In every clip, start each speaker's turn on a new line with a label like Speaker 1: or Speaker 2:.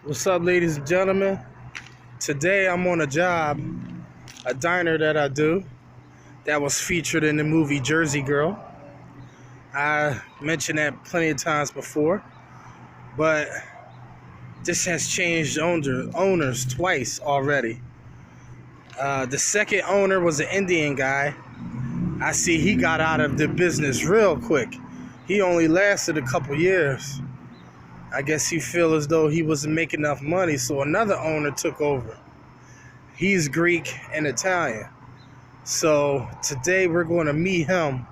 Speaker 1: What's up, ladies and gentlemen? Today I'm on a job, a diner that I do, that was featured in the movie Jersey Girl. I mentioned that plenty of times before, but this has changed owners twice already. The second owner was an Indian guy. I see he got out of the business real quick. He only lasted a couple years. I guess he feel as though he wasn't making enough money, so another owner took over. He's Greek and Italian. So today we're going to meet him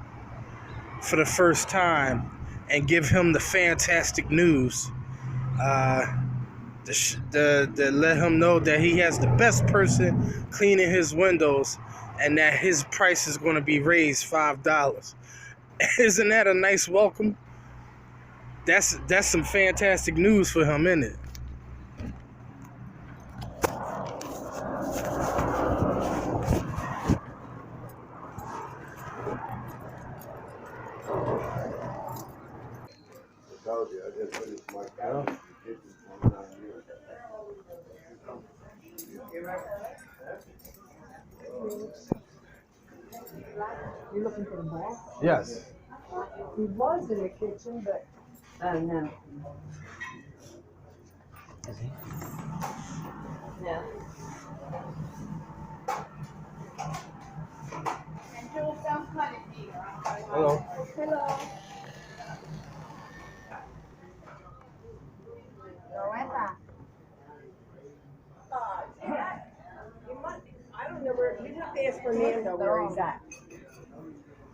Speaker 1: for the first time and give him the fantastic news. To let him know that he has the best person cleaning his windows and that his price is going to be raised $5. Isn't that a nice welcome? That's some fantastic news for him, isn't it?
Speaker 2: You're looking for the boss?
Speaker 1: Yes.
Speaker 2: He was in the kitchen, but no.
Speaker 1: Is he?
Speaker 2: Yeah.
Speaker 1: Hello.
Speaker 2: Hello. Loretta. I don't know where. You have to ask Fernando where he's at.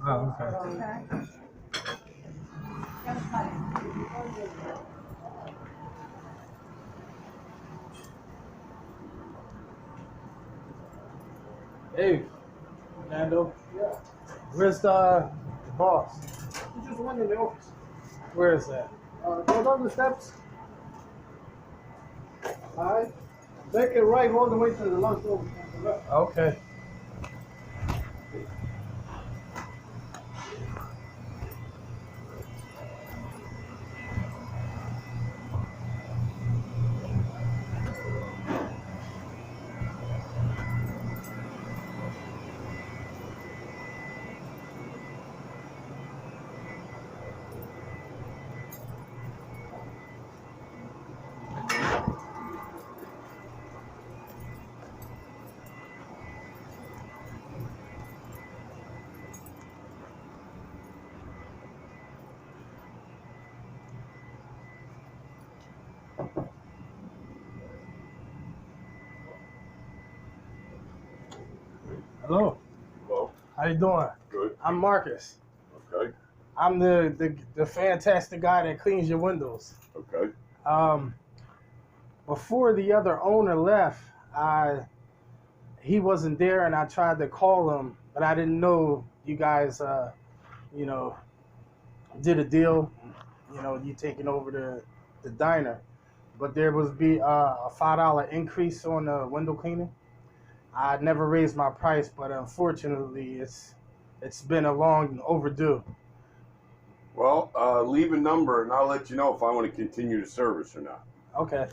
Speaker 1: Oh, okay. Hey, Fernando.
Speaker 3: Yeah,
Speaker 1: Where's the boss?
Speaker 3: he just went in the office.
Speaker 1: Where is that?
Speaker 3: Go down the steps. Alright. Make it right all the way to the lunch room.
Speaker 1: Okay. Hello.
Speaker 4: Hello.
Speaker 1: How you doing?
Speaker 4: Good.
Speaker 1: I'm Marcus.
Speaker 4: Okay.
Speaker 1: I'm the fantastic guy that cleans your windows.
Speaker 4: Okay.
Speaker 1: Before the other owner left, he wasn't there, and I tried to call him, but I didn't know you guys, did a deal. You taking over the diner, but there was a $5 increase on the window cleaning. I never raised my price, but unfortunately, it's been a long overdue.
Speaker 4: Well, leave a number, and I'll let you know if I want to continue the service or not.
Speaker 1: Okay.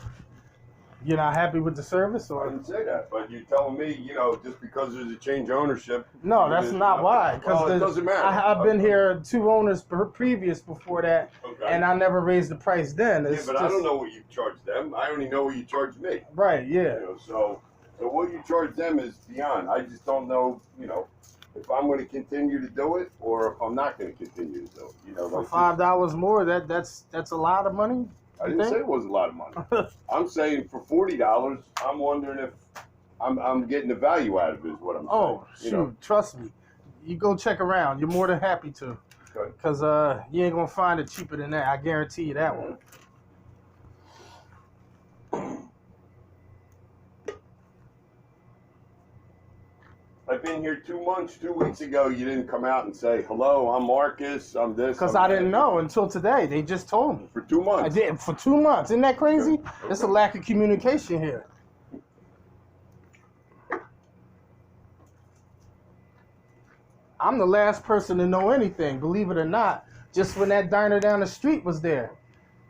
Speaker 1: You're not happy with the service,
Speaker 4: I
Speaker 1: or?
Speaker 4: didn't say that, but you're telling me, just because there's a change of ownership.
Speaker 1: No, that's not why.
Speaker 4: Well, it doesn't matter.
Speaker 1: I've been here 2 owners previous before that,
Speaker 4: Okay.
Speaker 1: and I never raised the price then.
Speaker 4: Yeah, but I don't know what you charge them. I only know what you charge me.
Speaker 1: Right, yeah.
Speaker 4: So what you charge them is beyond. I just don't know, if I'm going to continue to do it or if I'm not going to continue to do it.
Speaker 1: For $5 more, that's a lot of money.
Speaker 4: I didn't say it was a lot of money. I'm saying for $40, I'm wondering if I'm getting the value out of it. Is what I'm saying.
Speaker 1: Oh, shoot! Trust me, you go check around. You're more than happy to,
Speaker 4: Okay.
Speaker 1: because you ain't gonna find it cheaper than that. I guarantee you that one.
Speaker 4: I've been here 2 months. 2 weeks ago, you didn't come out and say, hello, I'm Marcus, I'm this.
Speaker 1: Because
Speaker 4: I'm
Speaker 1: I
Speaker 4: that."
Speaker 1: didn't know until today. They just told me.
Speaker 4: For 2 months.
Speaker 1: I did for 2 months. Isn't that crazy?
Speaker 4: Okay.
Speaker 1: It's a lack of communication here. I'm the last person to know anything, believe it or not. Just when that diner down the street was there,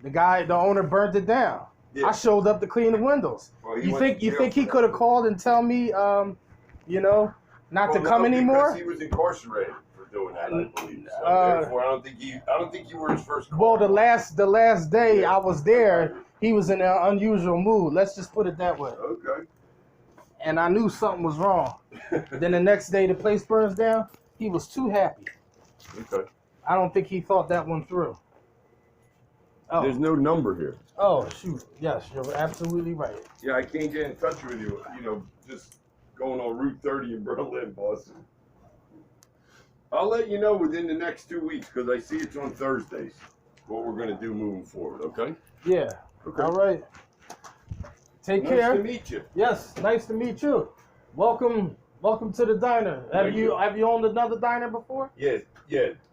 Speaker 1: the owner burnt it down.
Speaker 4: Yeah.
Speaker 1: I showed up to clean the windows.
Speaker 4: Well, he
Speaker 1: You
Speaker 4: went
Speaker 1: think
Speaker 4: to
Speaker 1: you
Speaker 4: jail
Speaker 1: think he
Speaker 4: for
Speaker 1: could have
Speaker 4: that.
Speaker 1: called and tell me, you know, not to
Speaker 4: Well,
Speaker 1: come
Speaker 4: no,
Speaker 1: anymore?
Speaker 4: because he was incarcerated for doing that, I believe. So therefore, I don't think you were his first call.
Speaker 1: Well, the last day I was there, he was in an unusual mood. Let's just put it that way.
Speaker 4: Okay.
Speaker 1: And I knew something was wrong. Then the next day the place burns down. He was too happy.
Speaker 4: Okay.
Speaker 1: I don't think he thought that one through. Oh.
Speaker 4: There's no number here.
Speaker 1: Oh, shoot. Yes, you're absolutely right.
Speaker 4: Yeah, I can't get in touch with you. You know, just going on Route 30 in Berlin, Boston. I'll let you know within the next 2 weeks because I see it's on Thursdays. What we're gonna do moving forward, okay?
Speaker 1: Yeah.
Speaker 4: Okay.
Speaker 1: All right. Take
Speaker 4: Nice
Speaker 1: care.
Speaker 4: to meet you.
Speaker 1: Yes, nice to meet you. Welcome to the diner.
Speaker 4: Thank you.
Speaker 1: Have you owned another diner before?
Speaker 4: Yeah,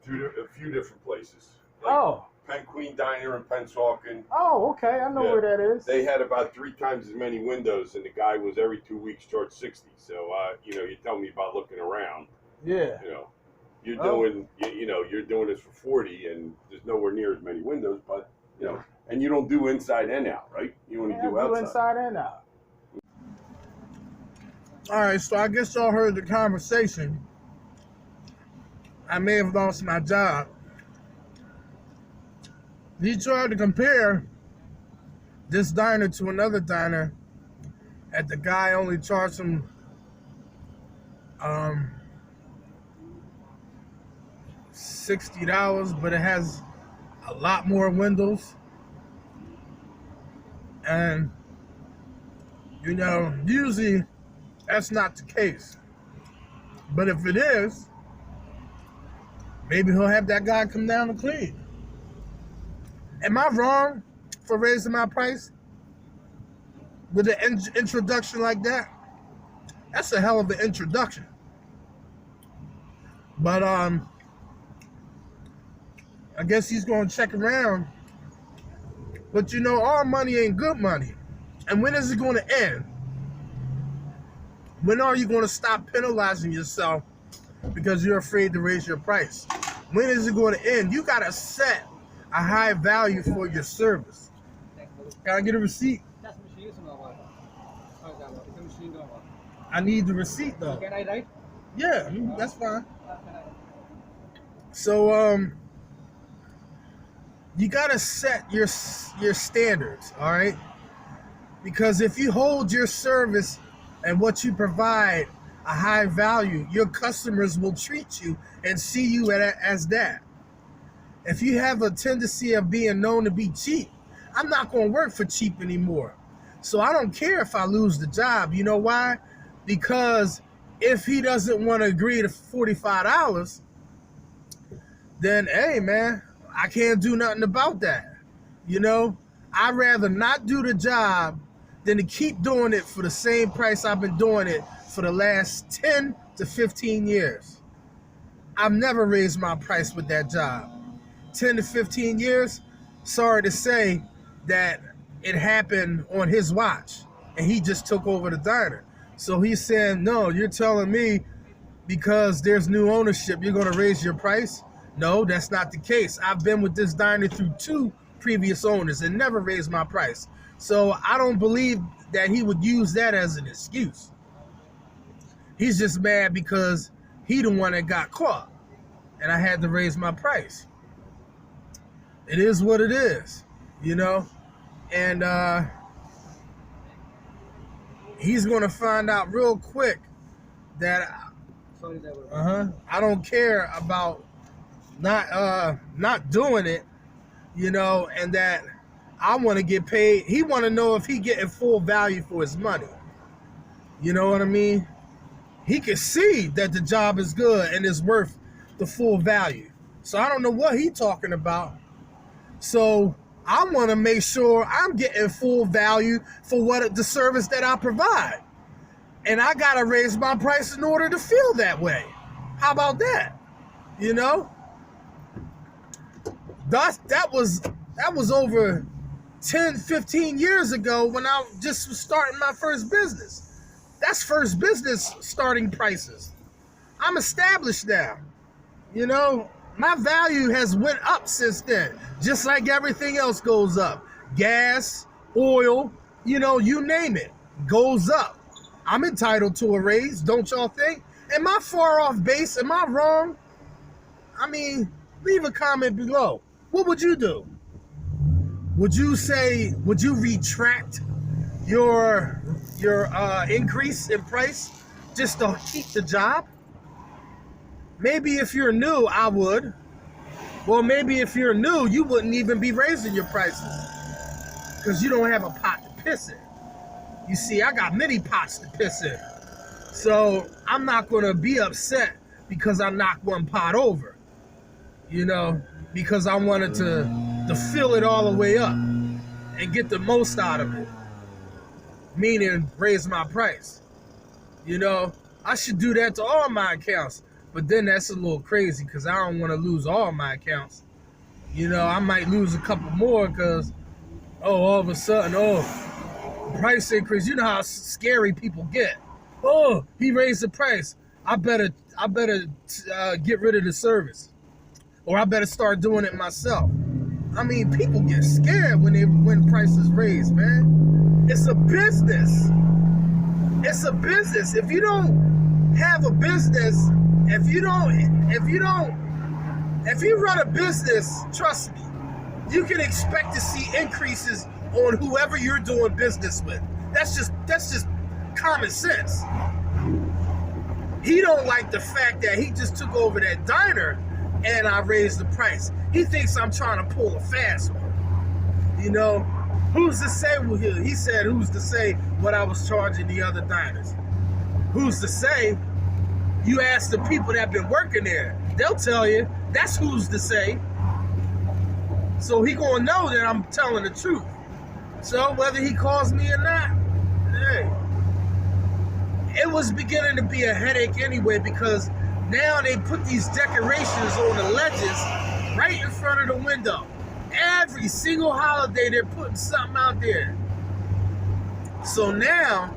Speaker 4: through a few different places. Like
Speaker 1: Oh.
Speaker 4: Penn Queen Diner in Pennsauken.
Speaker 1: Oh, okay. I know
Speaker 4: Yeah.
Speaker 1: where that is.
Speaker 4: They had about 3 times as many windows, and the guy was every 2 weeks charged 60. So, you know, you tell me about looking around.
Speaker 1: Yeah.
Speaker 4: You know, you're
Speaker 1: Oh.
Speaker 4: doing, you know, you're doing this for 40, and there's nowhere near as many windows. But you know, and you don't do inside and out, right? You only do
Speaker 1: I
Speaker 4: outside.
Speaker 1: inside and out. All right, so I guess y'all heard the conversation. I may have lost my job. He tried to compare this diner to another diner, and the guy only charged him $60, but it has a lot more windows. And you know, usually that's not the case. But if it is, maybe he'll have that guy come down and clean. Am I wrong for raising my price with an introduction like that? That's a hell of an introduction. But I guess he's going to check around. But you know, all money ain't good money. And when is it going to end? When are you going to stop penalizing yourself because you're afraid to raise your price? When is it going to end? You got to set a high value for your service. Can I get a receipt? I need the receipt though.
Speaker 2: Can I write?
Speaker 1: Yeah, that's fine. So you gotta set your standards, all right? Because if you hold your service and what you provide a high value, your customers will treat you and see you as that. If you have a tendency of being known to be cheap, I'm not going to work for cheap anymore. So I don't care if I lose the job. You know why? Because if he doesn't want to agree to $45, then hey man, I can't do nothing about that. You know, I'd rather not do the job than to keep doing it for the same price I've been doing it for the last 10 to 15 years. I've never raised my price with that job. 10 to 15 years, sorry to say that it happened on his watch and he just took over the diner. So he's saying, no, you're telling me because there's new ownership, you're going to raise your price? No, that's not the case. I've been with this diner through 2 previous owners and never raised my price. So I don't believe that he would use that as an excuse. He's just mad because he the one that got caught and I had to raise my price. It is what it is, you know? And he's going to find out real quick that I don't care about not doing it, you know, and that I want to get paid. He want to know if he getting full value for his money. You know what I mean? He can see that the job is good and is worth the full value. So I don't know what he talking about. So I want to make sure I'm getting full value for what the service that I provide. And I got to raise my price in order to feel that way. How about that? You know? That was over 10, 15 years ago when I just was starting my first business. That's first business starting prices. I'm established now. You know, my value has went up since then, just like everything else goes up. Gas, oil, you know, you name it, goes up. I'm entitled to a raise, don't y'all think? Am I far off base? Am I wrong? I mean, leave a comment below. What would you do? Would you retract your increase in price just to keep the job? Maybe if you're new, I would. Well, maybe if you're new, you wouldn't even be raising your prices because you don't have a pot to piss in. You see, I got many pots to piss in. So I'm not going to be upset because I knocked one pot over, you know, because I wanted to fill it all the way up and get the most out of it, meaning raise my price. You know, I should do that to all my accounts, but then that's a little crazy because I don't want to lose all my accounts. You know, I might lose a couple more because, all of a sudden, price increase. You know how scary people get. Oh, he raised the price. I better get rid of the service, or I better start doing it myself. I mean, people get scared when prices raise, man. It's a business. It's a business. If you don't have a business, if you run a business, trust me, you can expect to see increases on whoever you're doing business with. That's just common sense. He don't like the fact that he just took over that diner and I raised the price. He thinks I'm trying to pull a fast one. You know, who's to say? Well, he said, who's to say what I was charging the other diners? Who's to say? You ask the people that have been working there, they'll tell you. That's who's to say. So he gonna know that I'm telling the truth. So whether he calls me or not, hey. It was beginning to be a headache anyway because now they put these decorations on the ledges right in front of the window. Every single holiday they're putting something out there. So now,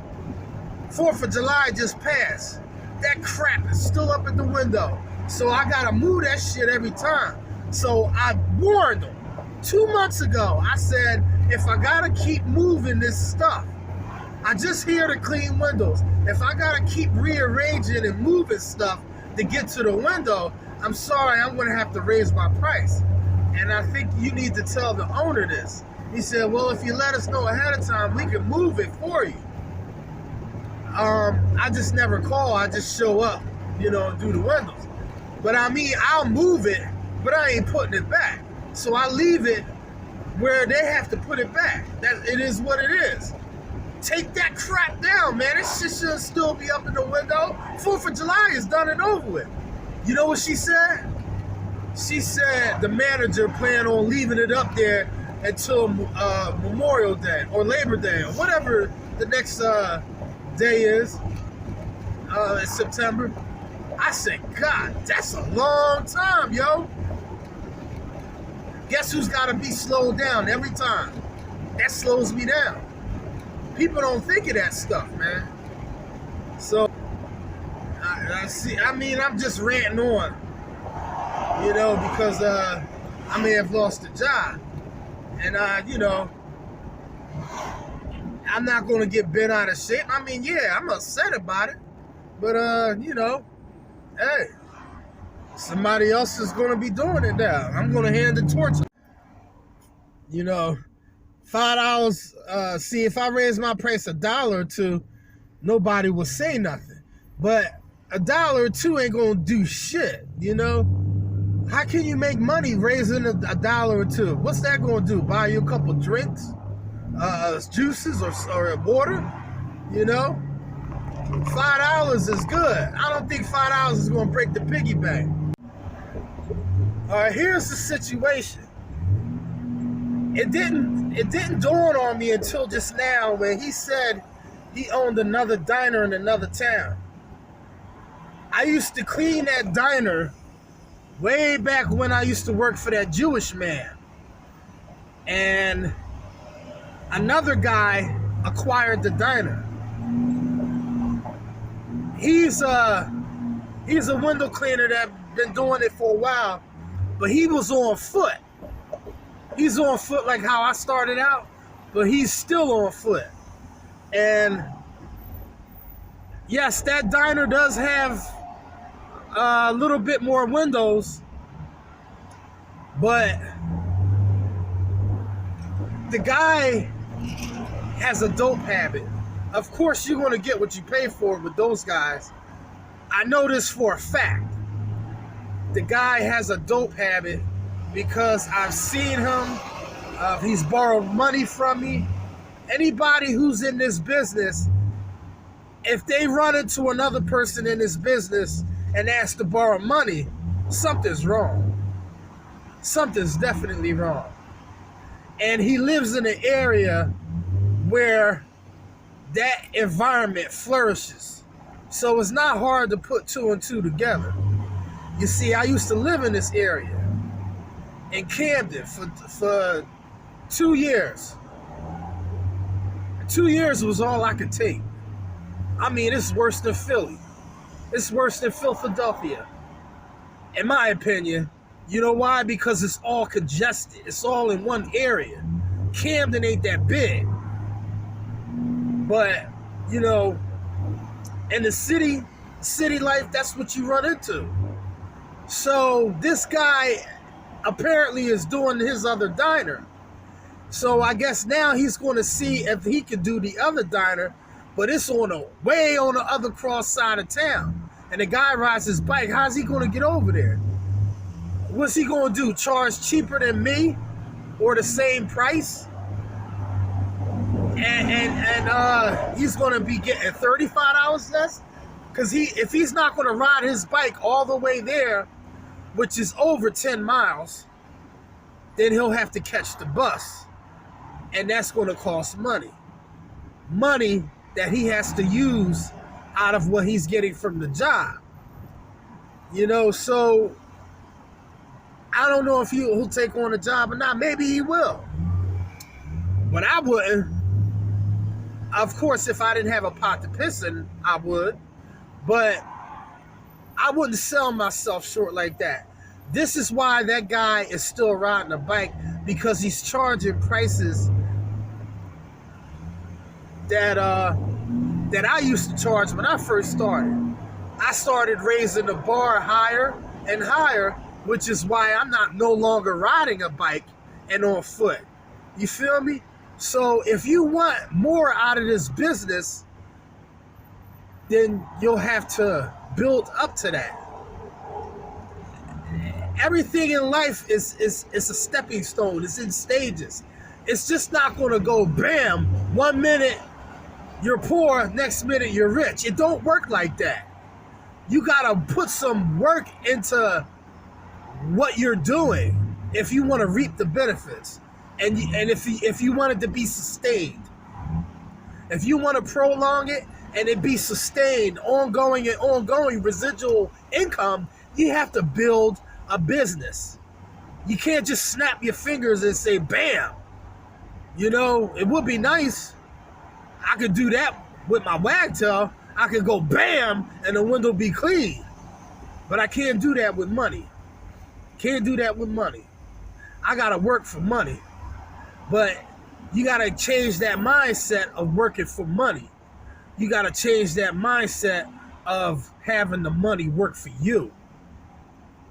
Speaker 1: 4th of July just passed. That crap is still up at the window. So I gotta move that shit every time. So I warned them 2 months ago. I said, if I gotta keep moving this stuff, I just here to clean windows. If I gotta keep rearranging and moving stuff to get to the window, I'm sorry, I'm gonna have to raise my price. And I think you need to tell the owner this. He said, well, if you let us know ahead of time, we can move it for you. I just never call, I just show up, you know, and do the windows. But I mean, I'll move it, but I ain't putting it back. So I leave it where they have to put it back. That it is what it is. Take that crap down, man. This shit should still be up in the window. 4th of July is done and over with. You know what she said? She said the manager planned on leaving it up there until Memorial Day or Labor Day or whatever the next day is in September. I said, God, that's a long time, yo. Guess who's got to be slowed down every time? That slows me down. People don't think of that stuff, man. So, I mean, I'm just ranting on, you know, because I may have lost a job. And, you know, I'm not going to get bent out of shape. I mean, yeah, I'm upset about it. But, you know, hey, somebody else is going to be doing it now. I'm going to hand the torch. You know, $5, see, if I raise my price $1 or $2, nobody will say nothing. But $1 or $2 ain't going to do shit, you know? How can you make money raising $1 or $2? What's that going to do? Buy you a couple drinks, juices, or water? You know? $5 is good. I don't think $5 is going to break the piggy bank. All right, here's the situation. It didn't dawn on me until just now when he said he owned another diner in another town. I used to clean that diner way back when I used to work for that Jewish man. And another guy acquired the diner. He's a window cleaner that's been doing it for a while, but he was on foot. He's on foot like how I started out, but he's still on foot. And yes, that diner does have a little bit more windows, but the guy has a dope habit. Of course, you're going to get what you pay for with those guys. I know this for a fact. The guy has a dope habit because I've seen him. He's borrowed money from me. Anybody who's in this business, if they run into another person in this business and ask to borrow money, something's wrong. Something's definitely wrong. And he lives in an area where that environment flourishes. So it's not hard to put two and two together. You see, I used to live in this area in Camden for 2 years. 2 years was all I could take. I mean, it's worse than Philly. It's worse than Philadelphia, in my opinion. You know why? Because it's all congested. It's all in one area. Camden ain't that big. But, you know, in the city life, that's what you run into. So this guy apparently is doing his other diner. So I guess now he's going to see if he can do the other diner, but it's way on the other cross side of town. And the guy rides his bike. How's he going to get over there? What's he going to do? Charge cheaper than me or the same price? And he's going to be getting $35 less? Because if he's not going to ride his bike all the way there, which is over 10 miles, then he'll have to catch the bus. And that's going to cost money. Money that he has to use out of what he's getting from the job. You know, so I don't know if he'll take on a job or not. Maybe he will. But I wouldn't. Of course, if I didn't have a pot to piss in, I would. But I wouldn't sell myself short like that. This is why that guy is still riding a bike, because he's charging prices that I used to charge when I first started. I started raising the bar higher and higher, which is why I'm no longer riding a bike and on foot. You feel me? So if you want more out of this business, then you'll have to build up to that. Everything in life is a stepping stone. It's in stages. It's just not going to go bam, 1 minute you're poor, next minute you're rich. It don't work like that. You got to put some work into what you're doing if you want to reap the benefits. And if you want it to be sustained. If you want to prolong it and it be sustained, ongoing residual income, you have to build a business. You can't just snap your fingers and say, bam. You know, it would be nice. I could do that with my Wagtail. I could go bam and the window be clean. But I can't do that with money. Can't do that with money. I got to work for money. But you got to change that mindset of working for money. You got to change that mindset of having the money work for you.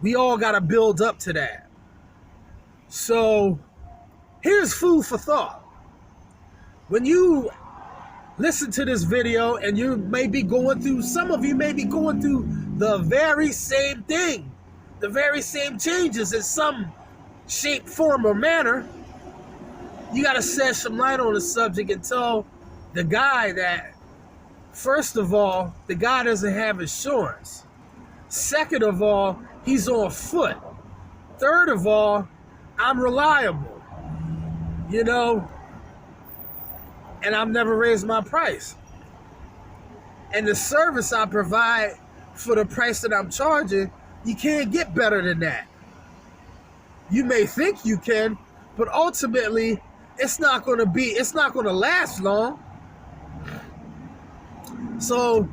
Speaker 1: We all got to build up to that. So here's food for thought. When you listen to this video and you may be going through, some of you may be going through the very same thing, the very same changes in some shape, form, or manner, you got to shed some light on the subject and tell the guy that, first of all, the guy doesn't have insurance. Second of all, he's on foot. Third of all, I'm reliable. You know, and I've never raised my price. And the service I provide for the price that I'm charging, you can't get better than that. You may think you can, but ultimately, it's not going to last long. So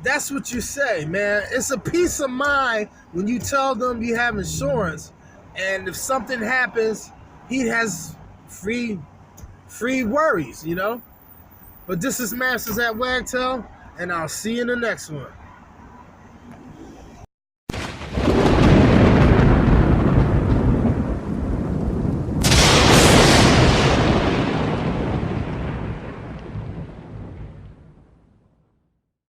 Speaker 1: that's what you say, man. It's a peace of mind when you tell them you have insurance, and if something happens, he has free free worries, you know. But this is Masters at Wagtail, and I'll see you in the next one.